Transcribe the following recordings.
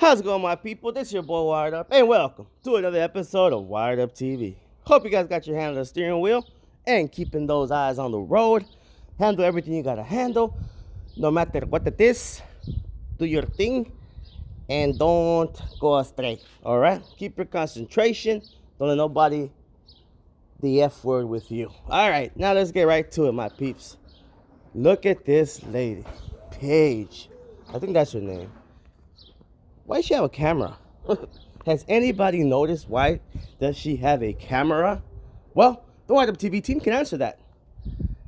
How's it going, my people? This is your boy Wired Up, and welcome to another episode of Wired Up TV. Hope you guys got your hand on the steering wheel and keeping those eyes on the road. Handle everything you gotta handle, no matter what it is. Do your thing and don't go astray. All right, keep your concentration. Don't let nobody the F word with you. All right, now let's get right to it, my peeps. Look at this lady, Paige. I think that's her name. Why does she have a camera? Has anybody noticed why does she have a camera? Well, the Wired Up TV team can answer that.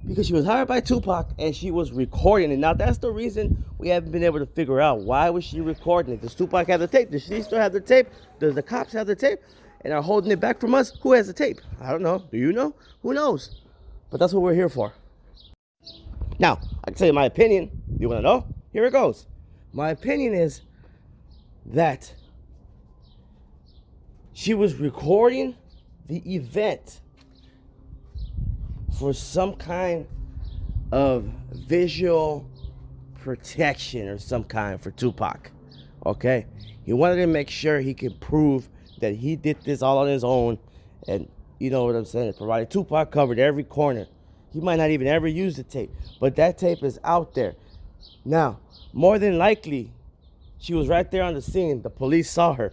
Because she was hired by Tupac and she was recording it. Now that's the reason we haven't been able to figure out why was she recording it. Does Tupac have the tape? Does she still have the tape? Does the cops have the tape? And are holding it back from us? Who has the tape? I don't know. Do you know? Who knows? But that's what we're here for. Now, I can tell you my opinion. You want to know? Here it goes. My opinion is that she was recording the event for some kind of visual protection or some kind for Tupac. Okay? He wanted to make sure he could prove that he did this all on his own. And you know what I'm saying? Provided Tupac covered every corner. He might not even ever use the tape. But that tape is out there. Now, more than likely, she was right there on the scene. The police saw her.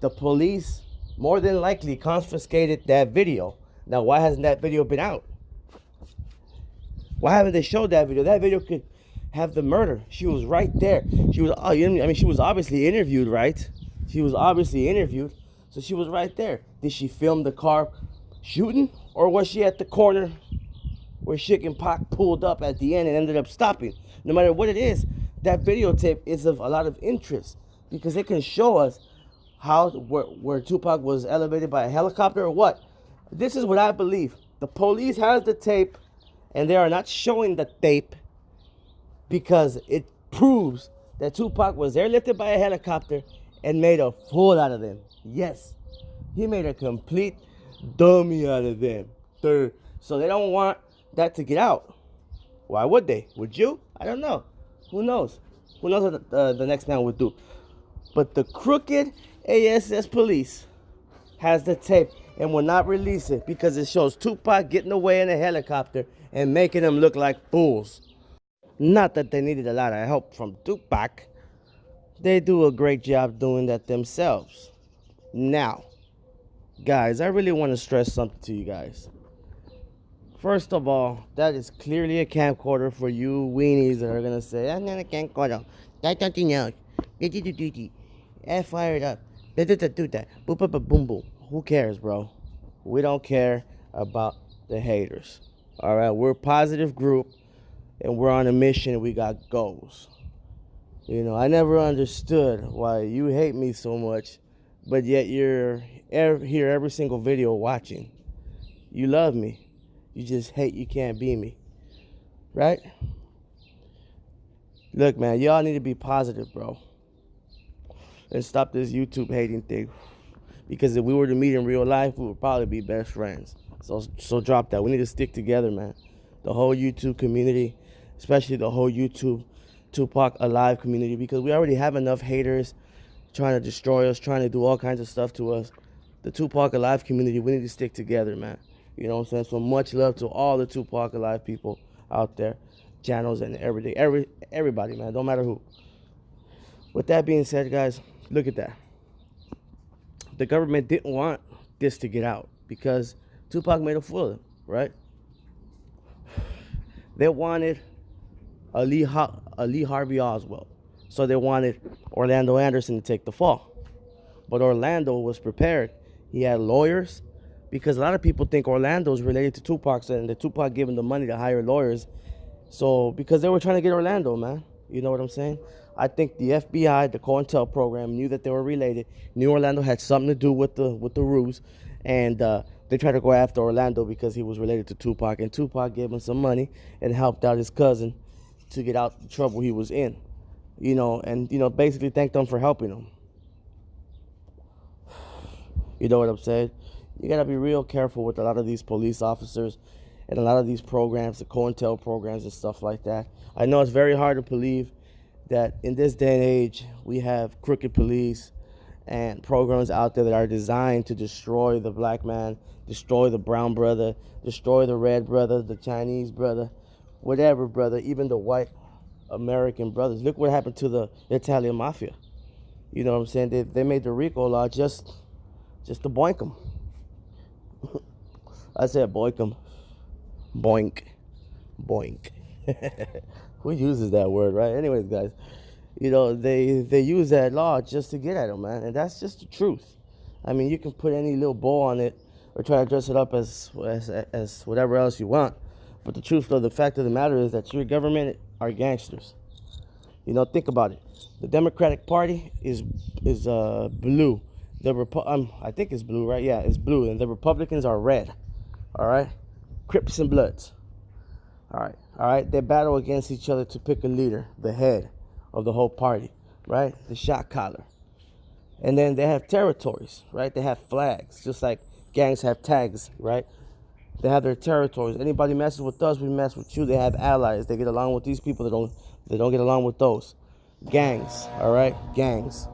The police more than likely confiscated that video. Now, why hasn't that video been out? Why haven't they showed that video? That video could have the murder. She was right there. She was, she was obviously interviewed, right? She was obviously interviewed. So she was right there. Did she film the car shooting? Or was she at the corner where Chick and Pac pulled up at the end and ended up stopping? No matter what it is, that videotape is of a lot of interest because it can show us how where Tupac was elevated by a helicopter or what. This is what I believe. The police has the tape and they are not showing the tape because it proves that Tupac was airlifted by a helicopter and made a fool out of them. Yes, he made a complete dummy out of them. So they don't want that to get out. Why would they? Would you? I don't know. Who knows? Who knows what the next man would do? But the crooked ASS police has the tape and will not release it because it shows Tupac getting away in a helicopter and making them look like fools. Not that they needed a lot of help from Tupac. They do a great job doing that themselves. Now, guys, I really want to stress something to you guys. First of all, that is clearly a camcorder for you weenies that are going to say, I'm not a camcorder. That's nothing else. Fired up. Do that. Boom, boom. Who cares, bro? We don't care about the haters. All right? We're a positive group, and we're on a mission. We got goals. You know, I never understood why you hate me so much, but yet you're here every single video watching. You love me. You just hate you can't be me. Right? Look, man, y'all need to be positive, bro. And stop this YouTube hating thing. Because if we were to meet in real life, we would probably be best friends. So drop that. We need to stick together, man. The whole YouTube community, especially the whole YouTube Tupac Alive community, because we already have enough haters trying to destroy us, trying to do all kinds of stuff to us. The Tupac Alive community, we need to stick together, man. You know what I'm saying? So much love to all the Tupac Alive people out there, channels and everybody, man. Don't matter who. With that being said, guys, look at that. The government didn't want this to get out because Tupac made a fool of them, right? They wanted a Lee Harvey Oswald. So they wanted Orlando Anderson to take the fall. But Orlando was prepared. He had lawyers. Because a lot of people think Orlando is related to Tupac, and that Tupac gave him the money to hire lawyers. So, because they were trying to get Orlando, man. You know what I'm saying? I think the FBI, the COINTEL program, knew that they were related. Knew Orlando had something to do with the ruse. And they tried to go after Orlando because he was related to Tupac. And Tupac gave him some money and helped out his cousin to get out the trouble he was in. You know, and, you know, basically thanked them for helping him. You know what I'm saying? You got to be real careful with a lot of these police officers and a lot of these programs, the COINTEL programs and stuff like that. I know it's very hard to believe that in this day and age, we have crooked police and programs out there that are designed to destroy the black man, destroy the brown brother, destroy the red brother, the Chinese brother, whatever brother, even the white American brothers. Look what happened to the Italian mafia. You know what I'm saying? They made the RICO law just to boink them. I said boink them. Boink. Boink. Who uses that word, right? Anyways, guys, you know, they use that law just to get at them, man. And that's just the truth. I mean, you can put any little bow on it or try to dress it up as whatever else you want. But the truth of the fact of the matter is that your government are gangsters. You know, think about it. The Democratic Party is blue. I think it's blue, right? Yeah, it's blue. And the Republicans are red. All right? Crips and Bloods. All right. They battle against each other to pick a leader, the head of the whole party, right? The shot caller. And then they have territories, right? They have flags, just like gangs have tags, right? They have their territories. Anybody messes with us, we mess with you. They have allies. They get along with these people. They don't get along with those. Gangs, all right? Gangs.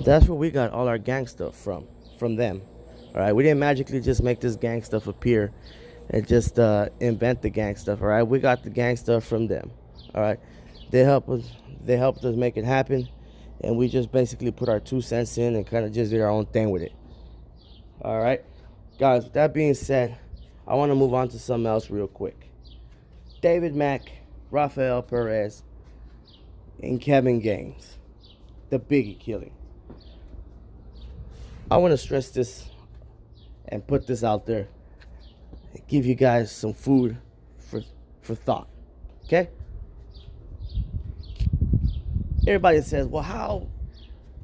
That's where we got all our gang stuff from them. All right? We didn't magically just make this gang stuff appear and just invent the gang stuff, all right? We got the gang stuff from them, all right? They helped us make it happen, and we just basically put our 2 cents in and kind of just did our own thing with it, all right? Guys, with that being said, I want to move on to something else real quick. David Mack, Rafael Perez, and Kevin Gaines, the Biggie killing. I want to stress this and put this out there. Give you guys some food for thought, okay? Everybody says, well, how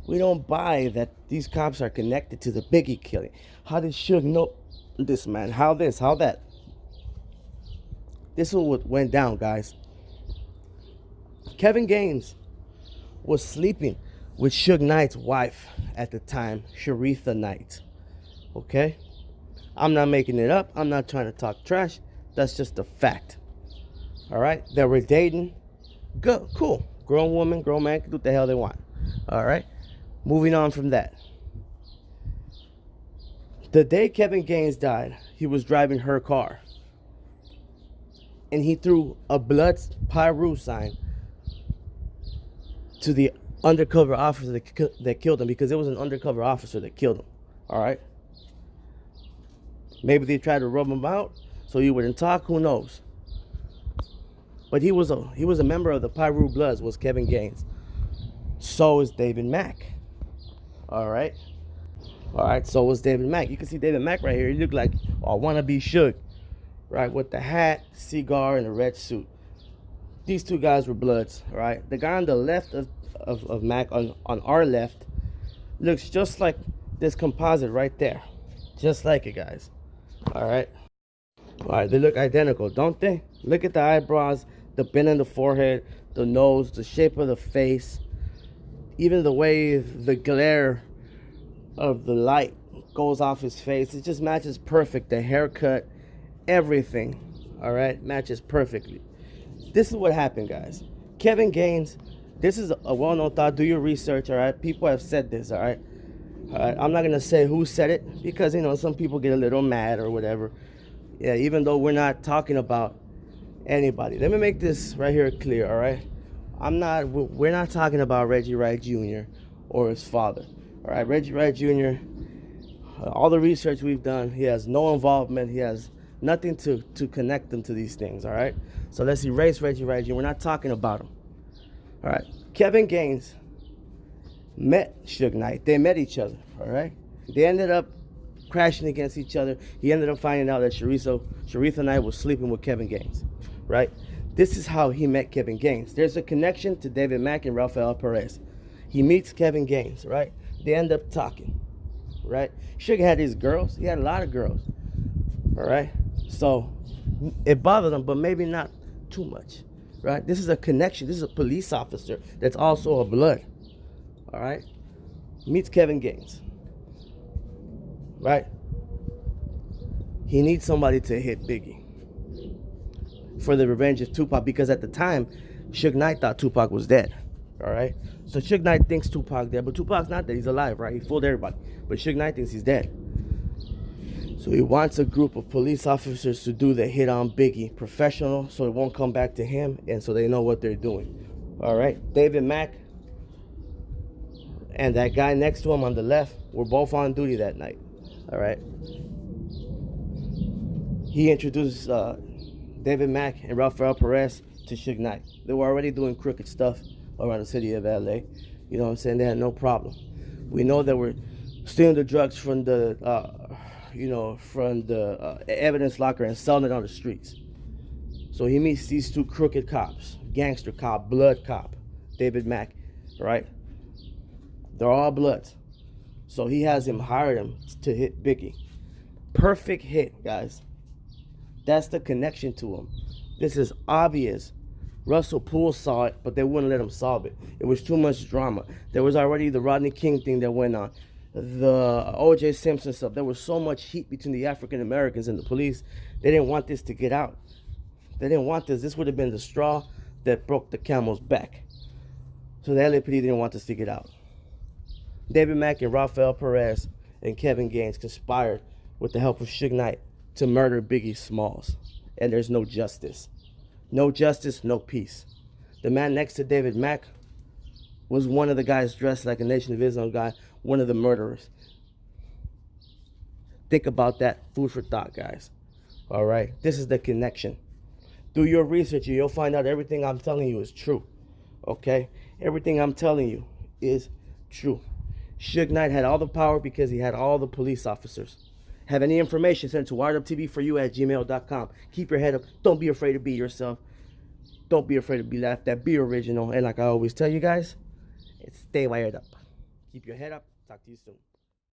we don't buy that these cops are connected to the Biggie killing? How did Suge know this, man? How this, how that? This is what went down, guys. Kevin Gaines was sleeping with Suge Knight's wife at the time, Sharitha Knight, okay? I'm not making it up. I'm not trying to talk trash. That's just a fact. All right? They were dating. Good. Cool. Grown woman, grown man can do what the hell they want. All right? Moving on from that. The day Kevin Gaines died, he was driving her car. And he threw a blood pyro sign to the undercover officer that killed him, because it was an undercover officer that killed him. All right? Maybe they tried to rub him out so he wouldn't talk. Who knows? But he was a member of the Pyru Bloods, was Kevin Gaines. So is David Mack. All right. So was David Mack. You can see David Mack right here. He looked like a wannabe Suge, right, with the hat, cigar, and the red suit. These two guys were Bloods. All right. The guy on the left of Mack, on our left, looks just like this composite right there, just like it, guys. All right, they look identical, don't they? Look at the eyebrows, the bend in the forehead, the nose, the shape of the face, even the way the glare of the light goes off his face. It just matches perfect. The haircut, everything, all right, matches perfectly. This is what happened, guys. Kevin Gaines, this is a well-known thought. Do your research, all right? People have said this, all right? I'm not going to say who said it, because, you know, some people get a little mad or whatever. Yeah, even though we're not talking about anybody. Let me make this right here clear, all right? We're not talking about Reggie Wright Jr. or his father, all right? Reggie Wright Jr., all the research we've done, he has no involvement. He has nothing to connect them to these things, all right? So let's erase Reggie Wright Jr. We're not talking about him, all right? Kevin Gaines met Suge Knight. They met each other, all right? They ended up crashing against each other. He ended up finding out that Sharitha Knight was sleeping with Kevin Gaines, right? This is how he met Kevin Gaines. There's a connection to David Mack and Rafael Perez. He meets Kevin Gaines, right? They end up talking, right? Suge had these girls. He had a lot of girls, all right? So it bothered him, but maybe not too much, right? This is a connection. This is a police officer that's also a Blood. All right, meets Kevin Gaines, right? He needs somebody to hit Biggie for the revenge of Tupac, because at the time, Suge Knight thought Tupac was dead. All right. So Suge Knight thinks Tupac dead, but Tupac's not dead. He's alive, right? He fooled everybody. But Suge Knight thinks he's dead. So he wants a group of police officers to do the hit on Biggie, professional, so it won't come back to him, and so they know what they're doing. All right. David Mack and that guy next to him on the left were both on duty that night. All right. He introduced David Mack and Rafael Perez to Suge Knight. They were already doing crooked stuff around the city of LA. You know what I'm saying? They had no problem. We know that we're stealing the drugs from the, evidence locker and selling it on the streets. So he meets these two crooked cops, gangster cop, blood cop, David Mack, right? They're all bloods. So he has him hire them to hit Biggie. Perfect hit, guys. That's the connection to him. This is obvious. Russell Poole saw it, but they wouldn't let him solve it. It was too much drama. There was already the Rodney King thing that went on. The O.J. Simpson stuff. There was so much heat between the African Americans and the police. They didn't want this to get out. They didn't want this. This would have been the straw that broke the camel's back. So the LAPD didn't want this to get out. David Mack and Rafael Perez and Kevin Gaines conspired with the help of Suge Knight to murder Biggie Smalls. And there's no justice. No justice, no peace. The man next to David Mack was one of the guys dressed like a Nation of Islam guy, one of the murderers. Think about that. Food for thought, guys. All right? This is the connection. Do your research and you'll find out everything I'm telling you is true. Okay? Everything I'm telling you is true. Suge Knight had all the power because he had all the police officers. Have any information, send it to wireduptv4you@gmail.com. Keep your head up. Don't be afraid to be yourself. Don't be afraid to be laughed at. Be original. And like I always tell you guys, stay wired up. Keep your head up. Talk to you soon.